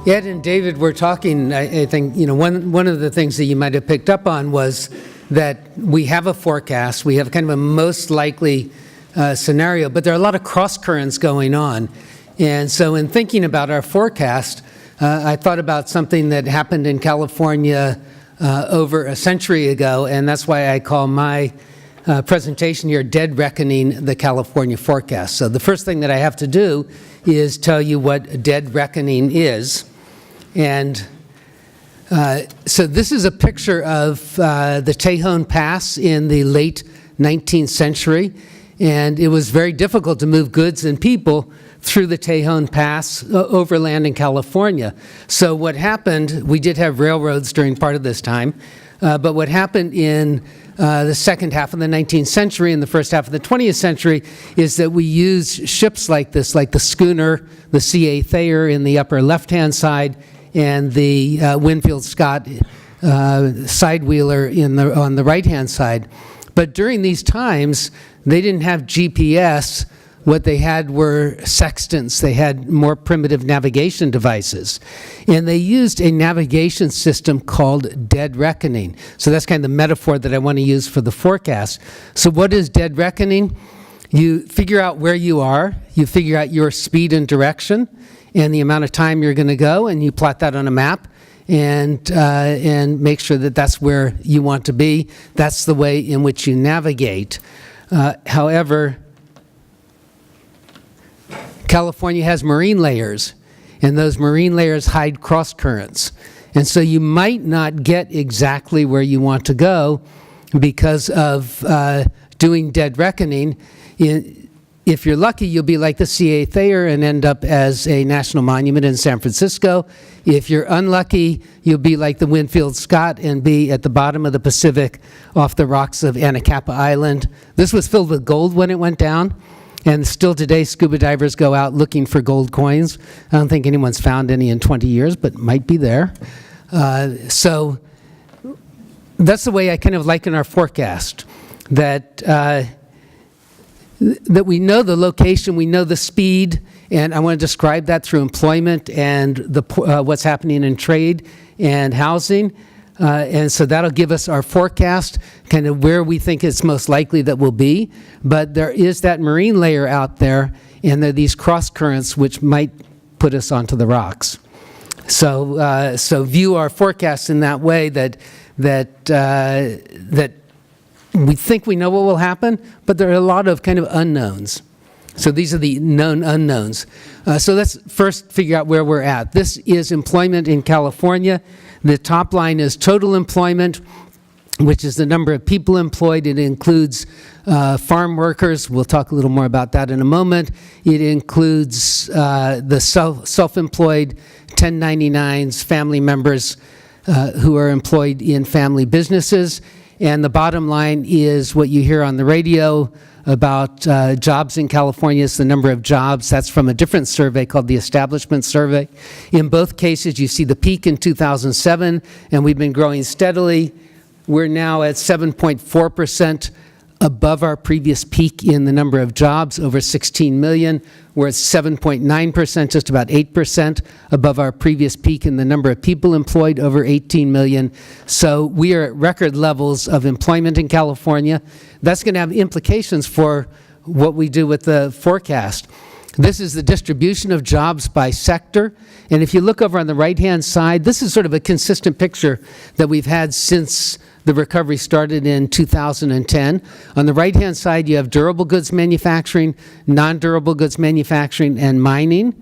Ed and David were talking. I think one of the things that you might have picked up on was that we have a forecast. We have kind of a most likely scenario, but there are a lot of cross currents going on. And so in thinking about our forecast, I thought about something that happened in California over a century ago, and that's why I call my presentation here, Dead Reckoning, the California Forecast. So the first thing that I have to do is tell you what dead reckoning is. And so this is a picture of the Tejon Pass in the late 19th century. And it was very difficult to move goods and people through the Tejon Pass overland in California. So what happened, we did have railroads during part of this time, but what happened in the second half of the 19th century and the first half of the 20th century is that we used ships like this, like the schooner, the C.A. Thayer in the upper left-hand side, and the Winfield Scott sidewheeler on the right-hand side. But during these times, they didn't have GPS. What they had were sextants. They had more primitive navigation devices. And they used a navigation system called dead reckoning. So that's kind of the metaphor that I want to use for the forecast. So what is dead reckoning? You figure out where you are. You figure out your speed and direction and the amount of time you're going to go, and you plot that on a map and make sure that that's where you want to be. That's the way in which you navigate. However, California has marine layers, and those marine layers hide cross currents. And so you might not get exactly where you want to go because of doing dead reckoning. If you're lucky, you'll be like the C.A. Thayer and end up as a national monument in San Francisco. If you're unlucky, you'll be like the Winfield Scott and be at the bottom of the Pacific off the rocks of Anacapa Island. This was filled with gold when it went down. And still today, scuba divers go out looking for gold coins. I don't think anyone's found any in 20 years, but might be there. So that's the way I kind of liken our forecast, that we know the location, we know the speed, and I want to describe that through employment and what's happening in trade and housing. And so that'll give us our forecast, kind of where we think it's most likely that we'll be. But there is that marine layer out there, and there are these cross currents which might put us onto the rocks. So view our forecast in that way, that we think we know what will happen, but there are a lot of kind of unknowns. So these are the known unknowns. So let's first figure out where we're at. This is employment in California. The top line is total employment, which is the number of people employed. It includes farm workers. We'll talk a little more about that in a moment. It includes the self-employed 1099s, family members who are employed in family businesses. And the bottom line is what you hear on the radio about jobs in California. It's the number of jobs. That's from a different survey called the Establishment Survey. In both cases, you see the peak in 2007, and we've been growing steadily. We're now at 7.4% above our previous peak in the number of jobs, over 16 million. We're at 7.9%, just about 8% above our previous peak in the number of people employed, over 18 million. So we are at record levels of employment in California. That's going to have implications for what we do with the forecast. This is the distribution of jobs by sector. And if you look over on the right-hand side, this is sort of a consistent picture that we've had since the recovery started in 2010. On the right-hand side, you have durable goods manufacturing, non-durable goods manufacturing, and mining.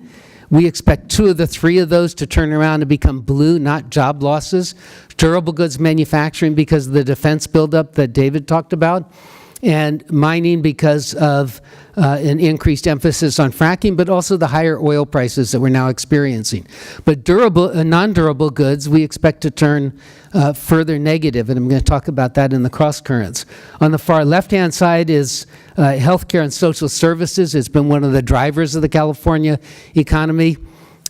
We expect 2 of the 3 of those to turn around and become blue, not job losses. Durable goods manufacturing because of the defense buildup that David talked about, and mining because of an increased emphasis on fracking, but also the higher oil prices that we're now experiencing. But non-durable goods, we expect to turn further negative, and I'm going to talk about that in the cross currents. On the far left-hand side is healthcare and social services. It's been one of the drivers of the California economy.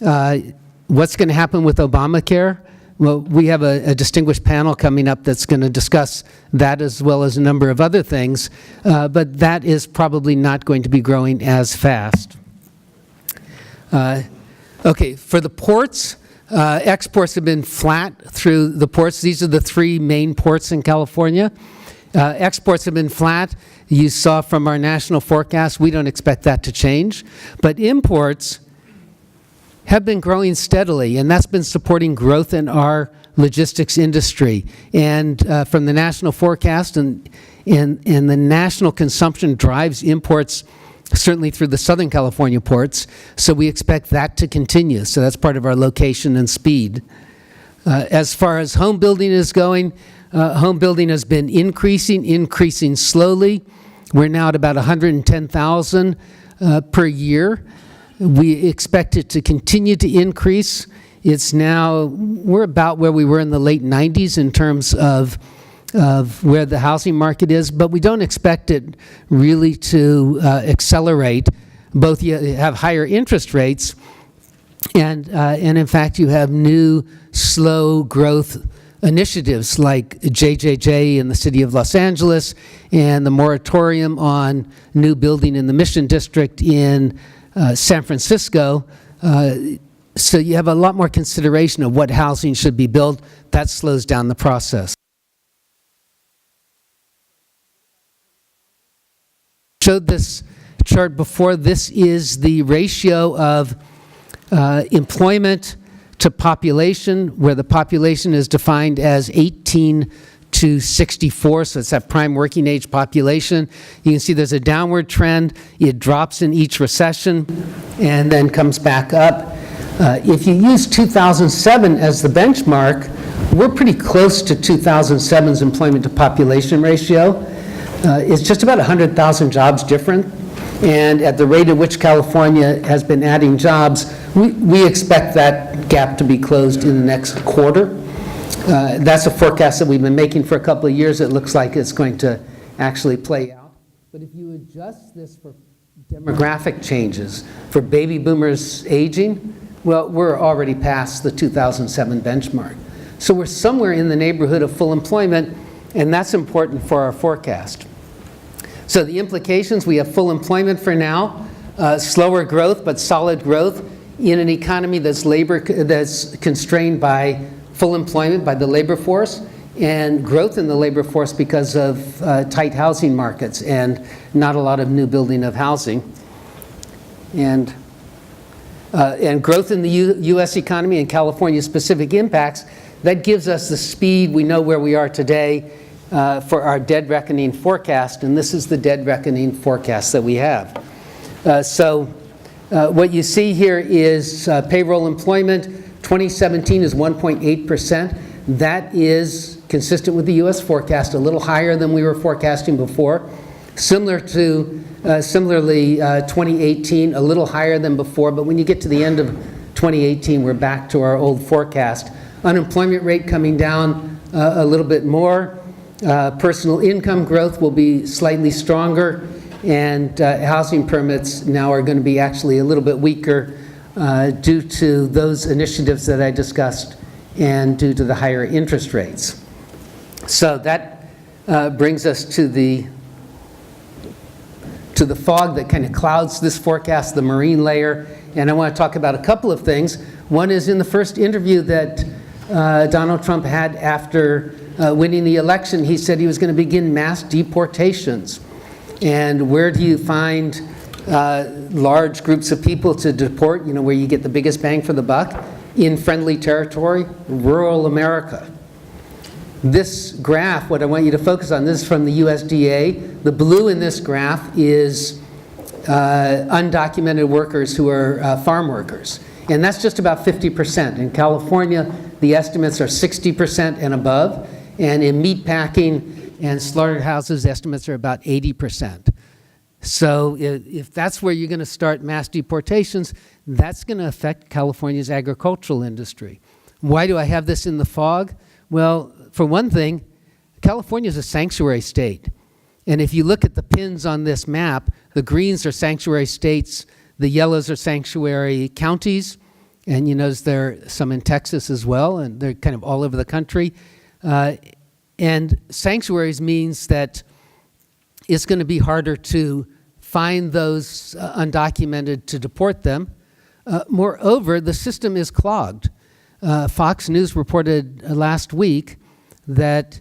What's going to happen with Obamacare? Well, we have a distinguished panel coming up that's going to discuss that as well as a number of other things, but that is probably not going to be growing as fast. Okay, for the ports, Exports have been flat through the ports. These are the three main ports in California. Exports have been flat. You saw from our national forecast, we don't expect that to change. But imports have been growing steadily, and that's been supporting growth in our logistics industry. And from the national forecast, and the national consumption drives imports certainly through the Southern California ports, so we expect that to continue. So that's part of our location and speed. As far as home building is going, home building has been increasing slowly. We're now at about 110,000 per year. We expect it to continue to increase. We're about where we were in the late 90s in terms of where the housing market is, but we don't expect it really to accelerate. Both you have higher interest rates, and in fact you have new slow growth initiatives like JJJ in the city of Los Angeles and the moratorium on new building in the Mission District in San Francisco. So you have a lot more consideration of what housing should be built. That slows down the process. Showed this chart before. This is the ratio of employment to population, where the population is defined as 18 to 64, so it's that prime working age population. You can see there's a downward trend. It drops in each recession and then comes back up. If you use 2007 as the benchmark, we're pretty close to 2007's employment to population ratio. It's just about 100,000 jobs different. And at the rate at which California has been adding jobs, we expect that gap to be closed in the next quarter. That's a forecast that we've been making for a couple of years. It looks like it's going to actually play out. But if you adjust this for demographic changes, for baby boomers aging, well, we're already past the 2007 benchmark. So we're somewhere in the neighborhood of full employment, and that's important for our forecast. So the implications, we have full employment for now, slower growth, but solid growth in an economy that's constrained by full employment, by the labor force, and growth in the labor force because of tight housing markets and not a lot of new building of housing. And growth in the U.S. economy and California's specific impacts, that gives us the speed. We know where we are today for our dead reckoning forecast, and this is the dead reckoning forecast that we have. What you see here is payroll employment. 2017 is 1.8%. That is consistent with the U.S. forecast, a little higher than we were forecasting before. Similarly, 2018, a little higher than before, but when you get to the end of 2018, we're back to our old forecast. Unemployment rate coming down a little bit more. Personal income growth will be slightly stronger, and housing permits now are going to be actually a little bit weaker due to those initiatives that I discussed and due to the higher interest rates. So that brings us to the fog that kind of clouds this forecast, the marine layer. And I want to talk about a couple of things. One is in the first interview that Donald Trump had after winning the election, he said he was going to begin mass deportations. And where do you find large groups of people to deport, where you get the biggest bang for the buck? In friendly territory, rural America. This graph, what I want you to focus on, this is from the USDA. The blue in this graph is undocumented workers who are farm workers. And that's just about 50%. In California, the estimates are 60% and above. And in meat packing and slaughterhouses, estimates are about 80%. So if that's where you're going to start mass deportations, that's going to affect California's agricultural industry. Why do I have this in the fog? Well, for one thing, California is a sanctuary state. And if you look at the pins on this map, the greens are sanctuary states, the yellows are sanctuary counties, and you notice there are some in Texas as well, and they're kind of all over the country. And sanctuaries means that it's going to be harder to find those undocumented to deport them. Moreover, the system is clogged. Fox News reported last week that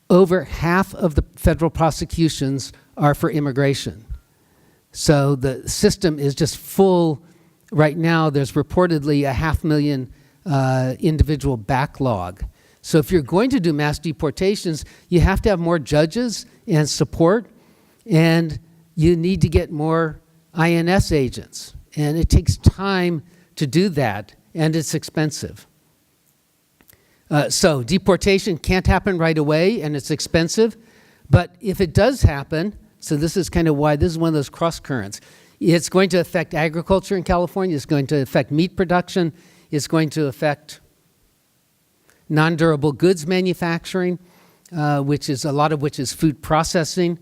over half of the federal prosecutions are for immigration. So the system is just full. Right now, there's reportedly a 500,000 individual backlog. So if you're going to do mass deportations, you have to have more judges and support, and you need to get more INS agents. And it takes time to do that, and it's expensive. So deportation can't happen right away, and it's expensive. But if it does happen, so this is kind of why this is one of those cross currents. It's going to affect agriculture in California. It's going to affect meat production. It's going to affect non-durable goods manufacturing, which is a lot of which is food processing.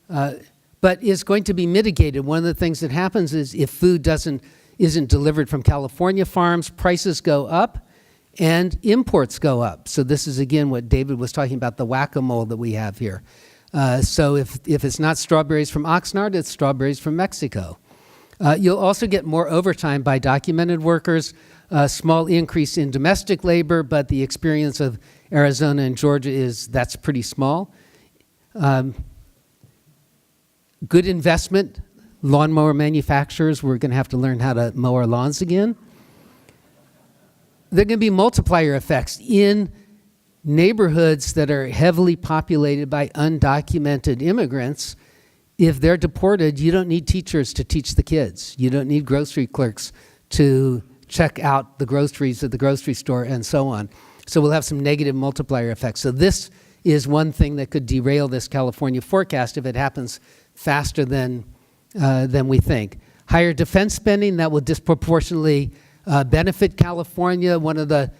But it's going to be mitigated. One of the things that happens is if food isn't delivered from California farms, prices go up and imports go up. So this is, again, what David was talking about, the whack-a-mole that we have here. So if it's not strawberries from Oxnard, it's strawberries from Mexico. You'll also get more overtime by documented workers, a small increase in domestic labor, but the experience of Arizona and Georgia is that's pretty small. Good investment. Lawnmower manufacturers, we're going to have to learn how to mow our lawns again. There are going to be multiplier effects in neighborhoods that are heavily populated by undocumented immigrants. If they're deported, you don't need teachers to teach the kids. You don't need grocery clerks to check out the groceries at the grocery store and so on. So we'll have some negative multiplier effects. So this is one thing that could derail this California forecast if it happens faster than we think. Higher defense spending, that will disproportionately benefit California. One of the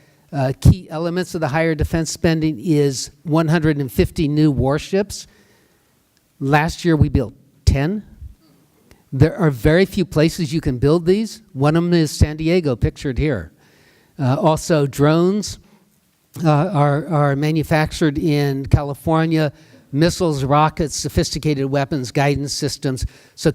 key elements of the higher defense spending is 150 new warships. Last year we built 10. There are very few places you can build these. One of them is San Diego, pictured here. Also, drones are manufactured in California. Missiles, rockets, sophisticated weapons, guidance systems. So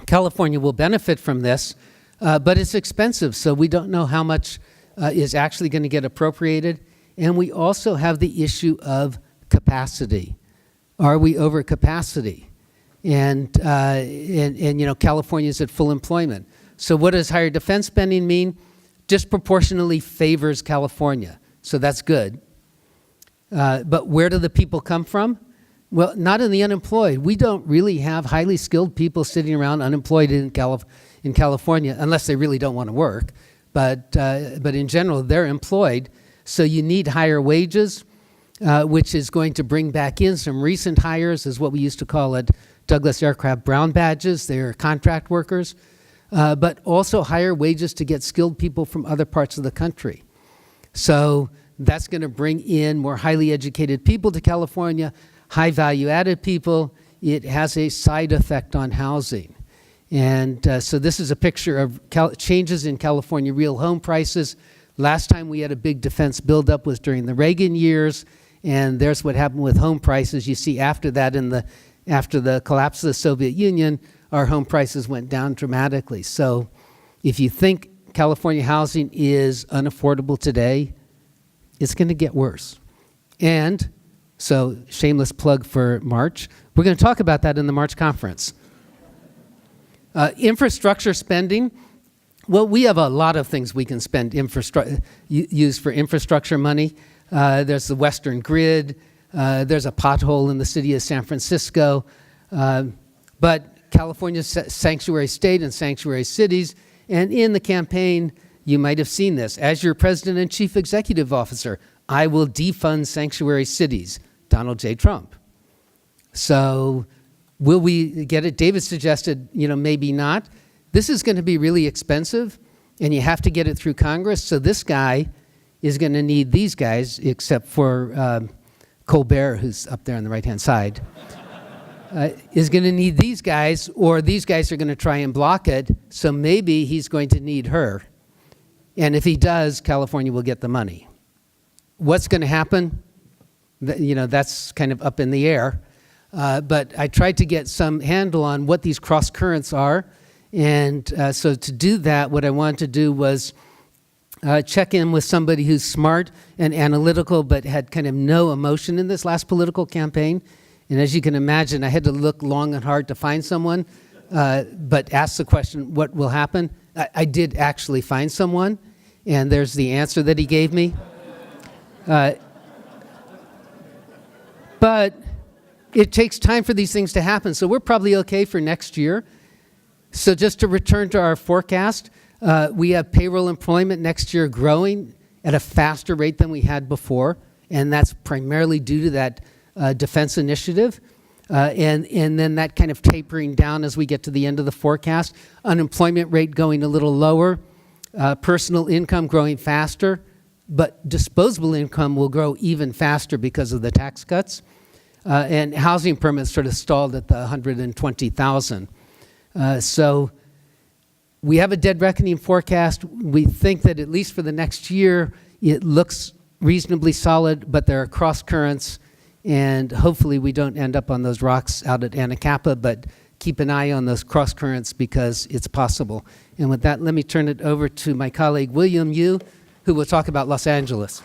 California will benefit from this, but it's expensive, so we don't know how much is actually going to get appropriated. And we also have the issue of capacity. Are we over capacity? And you know, California is at full employment. So what does higher defense spending mean? Disproportionately favors California, so that's good. But where do the people come from? Well, not in the unemployed. We don't really have highly skilled people sitting around unemployed in California, unless they really don't want to work. But in general, they're employed. So you need higher wages, which is going to bring back in some recent hires, is what we used to call at Douglas Aircraft brown badges. They're contract workers. But also higher wages to get skilled people from other parts of the country. So that's going to bring in more highly educated people to California, high value added people. It has a side effect on housing. And so this is a picture of changes in California real home prices. Last time we had a big defense buildup was during the Reagan years, and there's what happened with home prices. You see after that, after the collapse of the Soviet Union, our home prices went down dramatically. So if you think California housing is unaffordable today, it's going to get worse. And so shameless plug for March. We're going to talk about that in the March conference. Infrastructure spending. Well, we have a lot of things we can spend use for infrastructure money. There's the Western Grid. There's a pothole in the city of San Francisco. But California's sanctuary state and sanctuary cities. And in the campaign, you might have seen this. As your president and chief executive officer, I will defund sanctuary cities. Donald J. Trump. So will we get it? David suggested, maybe not. This is going to be really expensive, and you have to get it through Congress. So this guy is going to need these guys, except for Colbert, who's up there on the right-hand side, is going to need these guys, or these guys are going to try and block it. So maybe he's going to need her. And if he does, California will get the money. What's going to happen? That's kind of up in the air. But I tried to get some handle on what these cross currents are. And so to do that, what I wanted to do was check in with somebody who's smart and analytical but had kind of no emotion in this last political campaign. And as you can imagine, I had to look long and hard to find someone, but ask the question, what will happen? I did actually find someone, and there's the answer that he gave me. But it takes time for these things to happen, so we're probably okay for next year. So just to return to our forecast, we have payroll employment next year growing at a faster rate than we had before, and that's primarily due to that defense initiative. And then that kind of tapering down as we get to the end of the forecast. Unemployment rate going a little lower, personal income growing faster, but disposable income will grow even faster because of the tax cuts. And housing permits sort of stalled at the 120,000. So we have a dead reckoning forecast. We think that at least for the next year, it looks reasonably solid, but there are cross currents, and hopefully we don't end up on those rocks out at Anacapa, but keep an eye on those cross currents because it's possible. And with that, let me turn it over to my colleague, William Yu, who will talk about Los Angeles.